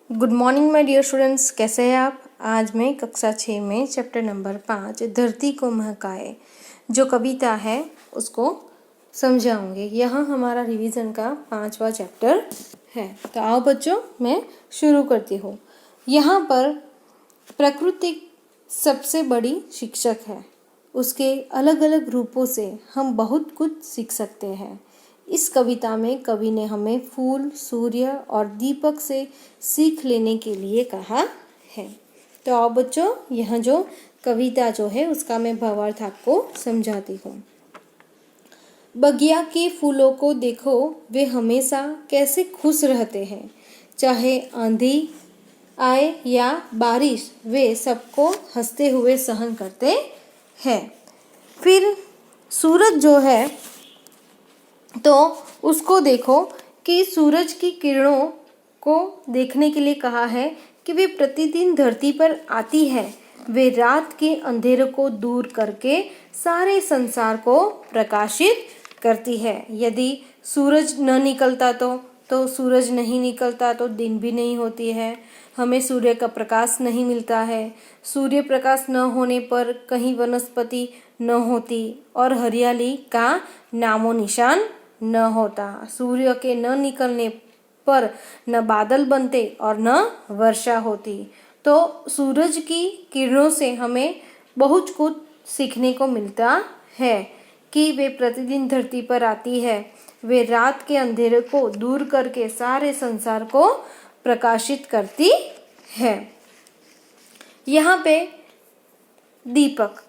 Good morning my dear students, कैसे हैं आप। आज मैं कक्षा 6 में चैप्टर नंबर 5 धरती को महकाए जो कविता है उसको समझाऊंगी। यहाँ हमारा रिवीजन का 5वां चैप्टर है। तो आओ बच्चों, मैं शुरू करती हूँ। यहाँ पर प्रकृति सबसे बड़ी शिक्षक है। उसके अलग अलग रूपों से हम बहुत कुछ सीख सकते हैं। इस कविता में कवि ने हमें फूल, सूर्य और दीपक से सीख लेने के लिए कहा है। तो आओ बच्चों, यह जो कविता जो है उसका मैं भावार्थ आपको समझाती हूँ। बगिया के फूलों को देखो, वे हमेशा कैसे खुश रहते हैं। चाहे आंधी आए या बारिश, वे सबको हंसते हुए सहन करते हैं। फिर सूरज जो है तो उसको देखो कि सूरज की किरणों को देखने के लिए कहा है कि वे प्रतिदिन धरती पर आती है। वे रात के अंधेरे को दूर करके सारे संसार को प्रकाशित करती है। यदि सूरज न निकलता तो सूरज नहीं निकलता तो दिन भी नहीं होती है। हमें सूर्य का प्रकाश नहीं मिलता है। सूर्य प्रकाश न होने पर कहीं वनस्पति न होती और हरियाली का नामो निशान न होता। सूर्य के न निकलने पर न बादल बनते और न वर्षा होती। तो सूरज की किरणों से हमें बहुत कुछ सीखने को मिलता है कि वे प्रतिदिन धरती पर आती है। वे रात के अंधेरे को दूर करके सारे संसार को प्रकाशित करती है। यहाँ पे दीपक,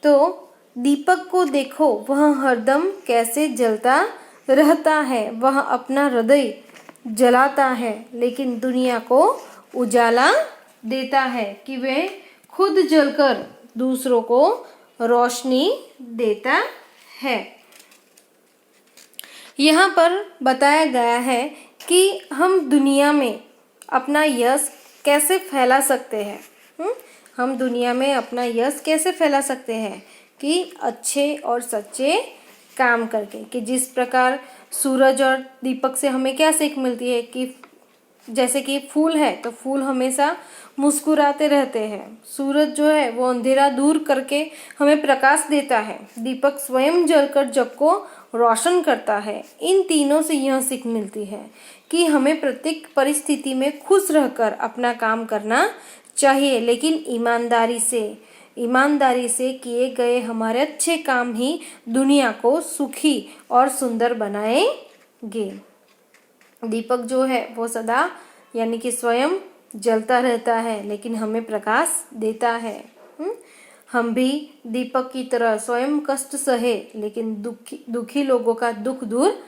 तो दीपक को देखो, वह हरदम कैसे जलता रहता है। वह अपना हृदय जलाता है लेकिन दुनिया को उजाला देता है कि वे खुद जलकर दूसरों को रोशनी देता है। यहाँ पर बताया गया है कि हम दुनिया में अपना यश कैसे फैला सकते हैं। हम दुनिया में अपना यश कैसे फैला सकते हैं कि अच्छे और सच्चे काम करके। कि जिस प्रकार सूरज और दीपक से हमें क्या सीख मिलती है कि जैसे कि फूल है तो फूल हमेशा मुस्कुराते रहते हैं। सूरज जो है वो अंधेरा दूर करके हमें प्रकाश देता है। दीपक स्वयं जलकर जग को रोशन करता है। इन तीनों से यह सीख मिलती है कि हमें प्रत्येक परिस्थिति में खुश रहकर अपना काम करना चाहिए, लेकिन ईमानदारी से किए गए हमारे अच्छे काम ही दुनिया को सुखी और सुंदर बनाएंगे। दीपक जो है वो सदा यानी कि स्वयं जलता रहता है लेकिन हमें प्रकाश देता है। हम भी दीपक की तरह स्वयं कष्ट सहे लेकिन दुखी लोगों का दुख दूर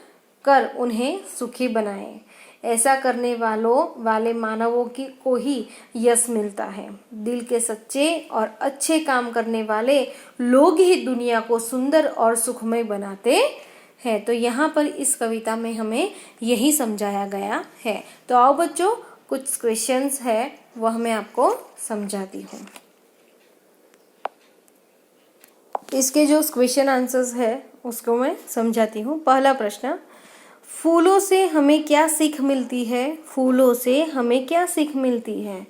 कर उन्हें सुखी बनाएं। ऐसा करने वाले मानवों को ही यश मिलता है। दिल के सच्चे और अच्छे काम करने वाले लोग ही दुनिया को सुंदर और सुखमय बनाते हैं। तो यहाँ पर इस कविता में हमें यही समझाया गया है। तो आओ बच्चों, कुछ क्वेश्चंस है वह मैं आपको समझाती हूँ। इसके जो क्वेश्चन आंसर्स है उसको मैं समझाती हूँ। पहला प्रश्न, फूलों से हमें क्या सीख मिलती है। फूलों से हमें क्या सीख मिलती है।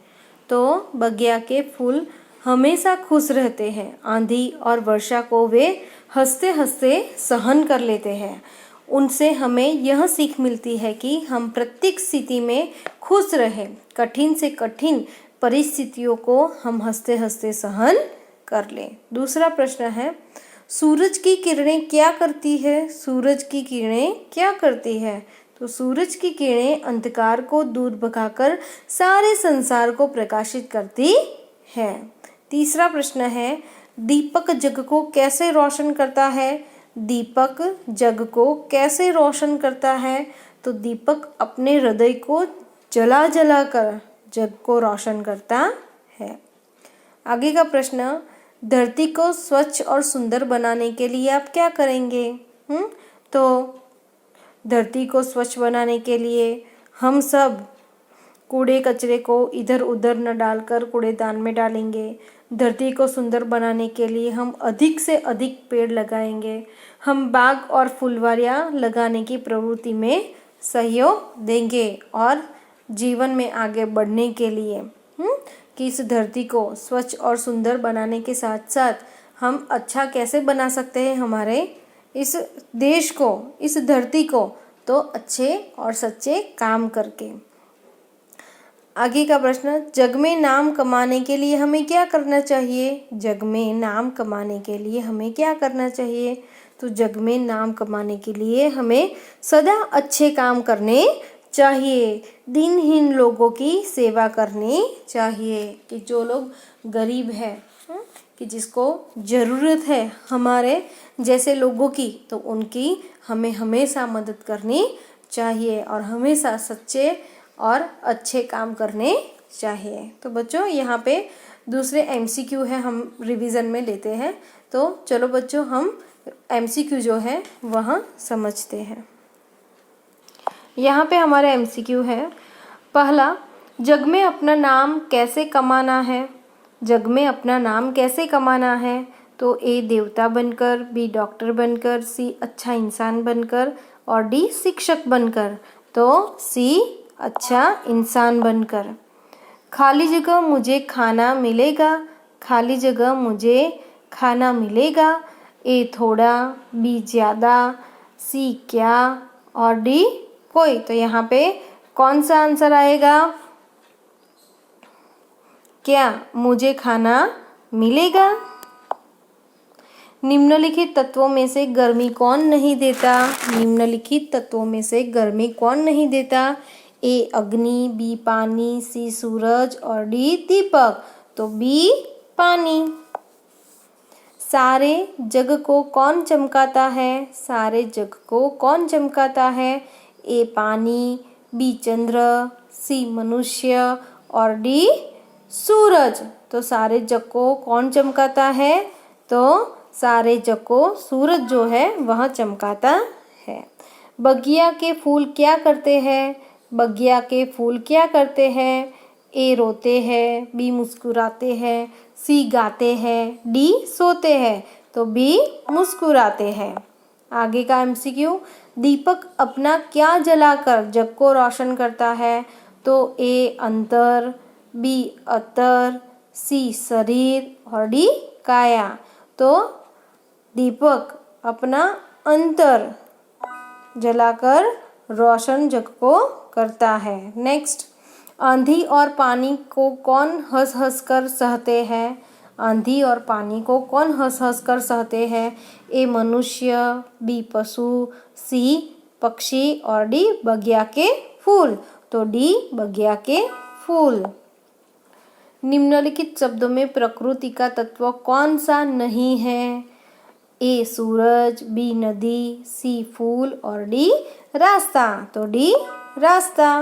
तो बगिया के फूल हमेशा खुश रहते हैं। आंधी और वर्षा को वे हंसते हंसते सहन कर लेते हैं। उनसे हमें यह सीख मिलती है कि हम प्रत्येक स्थिति में खुश रहें। कठिन से कठिन परिस्थितियों को हम हंसते हंसते सहन कर लें। दूसरा प्रश्न है, सूरज की किरणें क्या करती है। सूरज की किरणें क्या करती है। तो सूरज की किरणें अंधकार को दूर भगाकर सारे संसार को प्रकाशित करती है। तीसरा प्रश्न है, दीपक जग को कैसे रोशन करता है। दीपक जग को कैसे रोशन करता है। तो दीपक अपने हृदय को जला जला कर जग को रोशन करता है। आगे का प्रश्न, धरती को स्वच्छ और सुंदर बनाने के लिए आप क्या करेंगे। तो धरती को स्वच्छ बनाने के लिए हम सब कूड़े कचरे को इधर उधर न डालकर कूड़ेदान में डालेंगे। धरती को सुंदर बनाने के लिए हम अधिक से अधिक पेड़ लगाएंगे। हम बाग और फुलवारियाँ लगाने की प्रवृत्ति में सहयोग देंगे और जीवन में आगे बढ़ने के लिए कि इस धरती को स्वच्छ और सुंदर बनाने के साथ साथ हम अच्छा कैसे बना सकते हैं हमारे इस देश को, इस धरती को, तो अच्छे और सच्चे काम करके। आगे का प्रश्न, जग में नाम कमाने के लिए हमें क्या करना चाहिए? जग में नाम कमाने के लिए हमें क्या करना चाहिए? तो जग में नाम कमाने के लिए हमें सदा अच्छे काम करने चाहिए, दिनहीन लोगों की सेवा करनी चाहिए, कि जो लोग गरीब है, कि जिसको ज़रूरत है हमारे जैसे लोगों की, तो उनकी हमें हमेशा मदद करनी चाहिए और हमेशा सच्चे और अच्छे काम करने चाहिए। तो बच्चों यहाँ पे दूसरे MCQ है, हम रिवीजन में लेते हैं। तो चलो बच्चों हम MCQ जो है वहाँ समझते हैं। यहाँ पे हमारा MCQ है, पहला, जग में अपना नाम कैसे कमाना है? जग में अपना नाम कैसे कमाना है? तो A देवता बनकर, B डॉक्टर बनकर, C अच्छा इंसान बनकर और D शिक्षक बनकर। तो C अच्छा इंसान बनकर। खाली जगह मुझे खाना मिलेगा, खाली जगह मुझे खाना मिलेगा। A थोड़ा, B ज़्यादा, C क्या और D कोई। तो यहाँ पे कौन सा आंसर आएगा? क्या मुझे खाना मिलेगा। निम्नलिखित तत्वों में से गर्मी कौन नहीं देता? निम्नलिखित तत्वों में से गर्मी कौन नहीं देता? A अग्नि, B पानी, C सूरज और D दीपक। तो B पानी। सारे जग को कौन चमकाता है? सारे जग को कौन चमकाता है? A पानी, B चंद्र, C मनुष्य और D सूरज। तो सारे जग को कौन चमकाता है? तो सारे जग को सूरज जो है वह चमकाता है। बगिया के फूल क्या करते हैं? बगिया के फूल क्या करते हैं? A रोते हैं, B मुस्कुराते हैं, C गाते हैं, D सोते हैं। तो B मुस्कुराते हैं। आगे का MCQ, दीपक अपना क्या जलाकर जग को रोशन करता है? तो A अंतर, B अतर, C शरीर और D काया। तो दीपक अपना अंतर जलाकर रोशन जग को करता है। नेक्स्ट, आंधी और पानी को कौन हंस हंस कर सहते हैं? आंधी और पानी को कौन हंस हंस कर सहते हैं? A मनुष्य, B पशु, C पक्षी और D बगिया के फूल। तो D बगिया के फूल। निम्नलिखित शब्दों में प्रकृति का तत्व कौन सा नहीं है? A सूरज, B नदी, C फूल और D रास्ता। तो D रास्ता।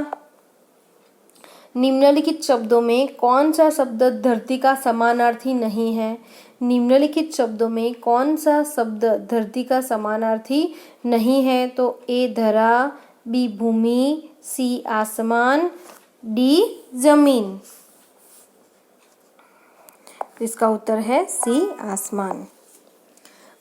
निम्नलिखित शब्दों में कौन सा शब्द धरती का समानार्थी नहीं है? निम्नलिखित शब्दों में कौन सा शब्द धरती का समानार्थी नहीं है? तो A धरा, B भूमि, C आसमान, D जमीन। इसका उत्तर है C आसमान।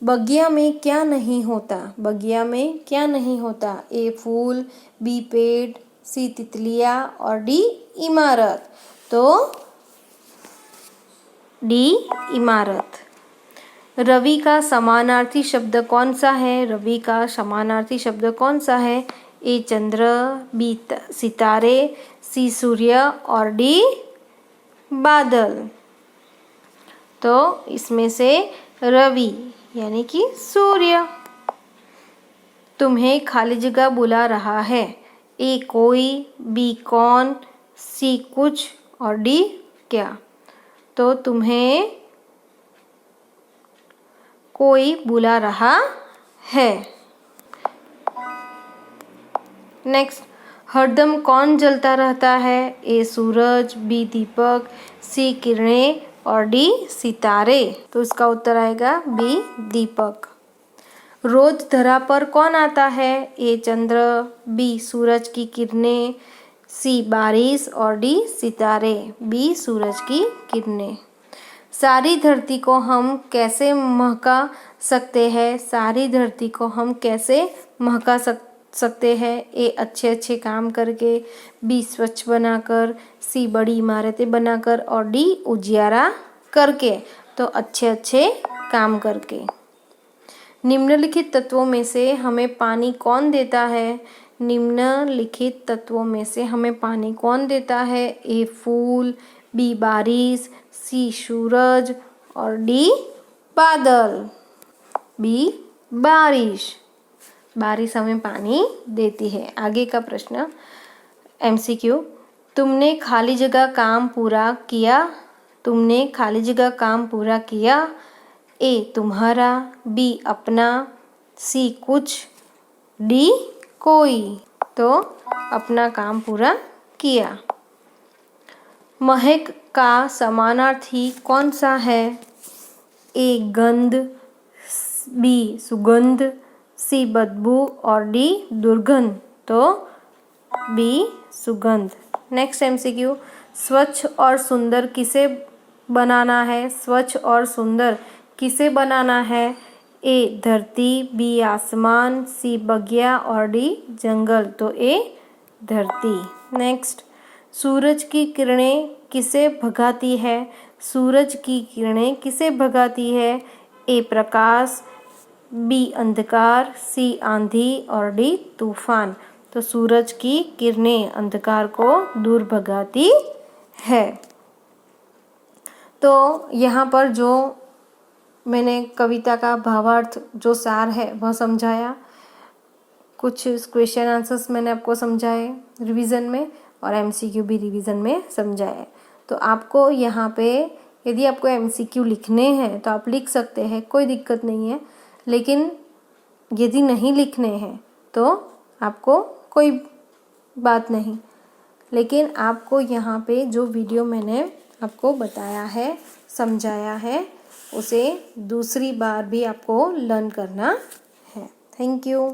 बगिया में क्या नहीं होता? बगिया में क्या नहीं होता? A फूल, B पेड़, C तितलियाँ और D इमारत। तो D इमारत। रवि का समानार्थी शब्द कौन सा है? रवि का समानार्थी शब्द कौन सा है? A चंद्र, B सितारे, C सूर्य और D बादल। तो इसमें से रवि यानी कि सूर्य। तुम्हें खाली जगह बुला रहा है। A कोई, B कौन, C कुछ और D क्या। तो तुम्हें कोई बुला रहा है। नेक्स्ट, हरदम कौन जलता रहता है? A Suraj, B Deepak, C किरणें और D सितारे। तो इसका उत्तर आएगा B दीपक। रोज धरा पर कौन आता है? A चंद्र, B सूरज की किरणें, C बारिश और D सितारे। B सूरज की किरणें। सारी धरती को हम कैसे महका सकते हैं? सारी धरती को हम कैसे महका सकते हैं। ए अच्छे अच्छे काम करके, बी स्वच्छ बनाकर, सी बड़ी इमारतें बनाकर और डी उजियारा करके। तो अच्छे अच्छे काम करके। निम्नलिखित तत्वों में से हमें पानी कौन देता है? निम्नलिखित तत्वों में से हमें पानी कौन देता है? ए फूल, बी बारिश, सी सूरज और डी बादल। बी बारिश। बारिश हमें पानी देती है। आगे का प्रश्न MCQ। तुमने खाली जगह काम पूरा किया। तुमने खाली जगह काम पूरा किया। ए तुम्हारा, बी अपना, सी कुछ, डी कोई। तो अपना काम पूरा किया। महक का समानार्थी कौन सा है? ए गंध, बी सुगंध, सी बदबू और डी दुर्गंध। तो बी सुगंध। Next MCQ। स्वच्छ और सुंदर किसे बनाना है? स्वच्छ और सुंदर किसे बनाना है? ए धरती, बी आसमान, सी बगिया और डी जंगल। तो ए धरती। नेक्स्ट। सूरज की किरणें किसे भगाती है? सूरज की किरणें किसे भगाती है? ए प्रकाश, बी अंधकार, सी आंधी और डी तूफान। तो सूरज की किरणें अंधकार को दूर भगाती है। तो यहाँ पर जो मैंने कविता का भावार्थ जो सार है वह समझाया। कुछ क्वेश्चन आंसर्स मैंने आपको समझाए रिवीजन में और MCQ भी रिवीजन में समझाए। तो आपको यहाँ पे यदि आपको MCQ लिखने हैं तो आप लिख सकते हैं, कोई दिक्कत नहीं है। लेकिन यदि नहीं लिखने हैं तो आपको कोई बात नहीं। लेकिन आपको यहाँ पे जो वीडियो मैंने आपको बताया है, समझाया है, उसे दूसरी बार भी आपको लर्न करना है। Thank you.